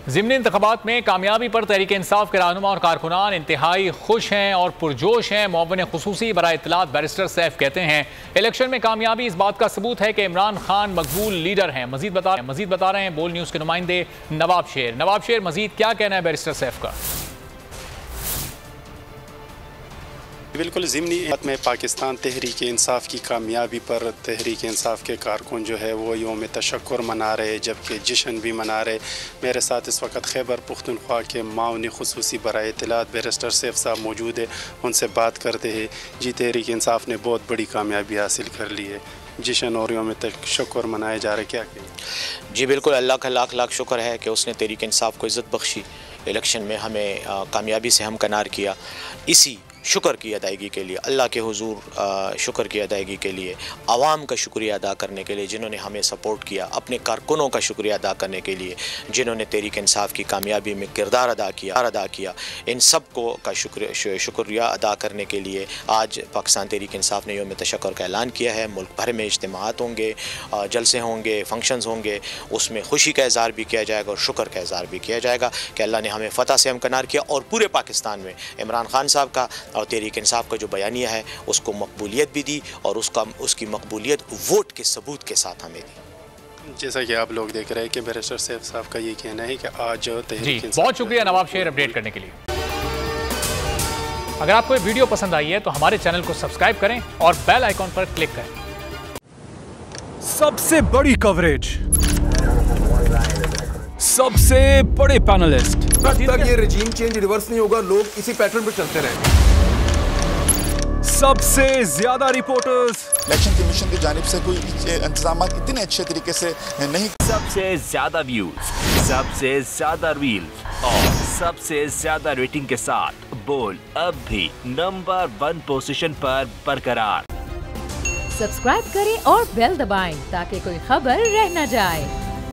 ज़िमनी इंतख़ाबात में कामयाबी पर तहरीक इंसाफ के रहनुमा और कारकुनान इंतहाई खुश हैं और पुरजोश हैं। मुअव्विन ख़ुसूसी बराए इत्तलात बैरिस्टर सैफ कहते हैं इलेक्शन में कामयाबी इस बात का सबूत है कि इमरान खान मकबूल लीडर हैं। मजीद बता रहे हैं बोल न्यूज़ के नुमाइंदे नवाब शेर। मजीद क्या कहना है बैरिस्टर सैफ का? बिल्कुल ज़िमनी में पाकिस्तान तहरीक इंसाफ की कामयाबी पर तहरीक इंसाफ के कारकुन जो है वो यौम तशक्कुर मना रहे, जबकि जश्न भी मना रहे। मेरे साथ इस वक्त खैबर पुख्तनख्वा के माउन ख़ुसूसी बराए इत्तलात बैरिस्टर सैफ साहब मौजूद है, उनसे बात करते हैं। जी, तहरीक इंसाफ ने बहुत बड़ी कामयाबी हासिल कर ली है, जश्न और यौम तशक्कुर मनाए जा रहे, क्या कहें? जी बिल्कुल, अल्लाह का लाख लाख शुक्र है कि उसने तहरीक इंसाफ को इज़्ज़त बख्शी, इलेक्शन में हमें कामयाबी से हमकनार किया। इसी शुक्र की अदायगी के लिए, अल्लाह के हुजूर शुक्र की अदायगी के लिए, आवाम का शुक्रिया अदा करने के लिए जिन्होंने हमें सपोर्ट किया, अपने कारकुनों का शुक्रिया अदा करने के लिए जिन्होंने तहरीक इंसाफ की कामयाबी में किरदार अदा किया, इन सब को का शुक्रिया अदा करने के लिए आज पाकिस्तान तहरीक इंसाफ ने यौम तशक्कुर का ऐलान किया है। मुल्क भर में इज्तिमात होंगे, जलसे होंगे, फंक्शंस होंगे, उसमें खुशी का इज़हार भी किया जाएगा और शुक्र का इज़हार भी किया जाएगा कि अल्लाह ने हमें फ़तह से हमकनार किया। और पूरे पाकिस्तान में इमरान खान साहब का और तहरीक इंसाफ का जो बयानिया है उसको मकबूलियत भी दी और उसकी मकबूलियत वोट के सबूत के साथ हमें दी। जैसा कि आप लोग देख रहे हैं कि बैरिस्टर सैफ साहब का ये कहना है कि आज तहरीक इंसाफ। बहुत शुक्रिया नवाब शेर अपडेट करने के लिए। अगर आपको ये वीडियो पसंद आई है तो हमारे चैनल को सब्सक्राइब करें और बेल आइकॉन पर क्लिक करें। सबसे बड़ी कवरेज, सबसे बड़े पैनलिस्ट, जब तक ये रजीम चेंज रिवर्स नहीं होगा लोग इसी पैटर्न पर चलते रहेंगे। सबसे ज्यादा रिपोर्टर्स, इलेक्शन कमीशन की जानिब से कोई इंतजाम इतने अच्छे तरीके से नहीं, सबसे ज्यादा व्यूज, सबसे ज्यादा रील्स और सबसे ज्यादा रेटिंग के साथ बोल अब भी नंबर 1 पोजीशन पर बरकरार। सब्सक्राइब करें और बेल दबाएं ताकि कोई खबर रह न जाए।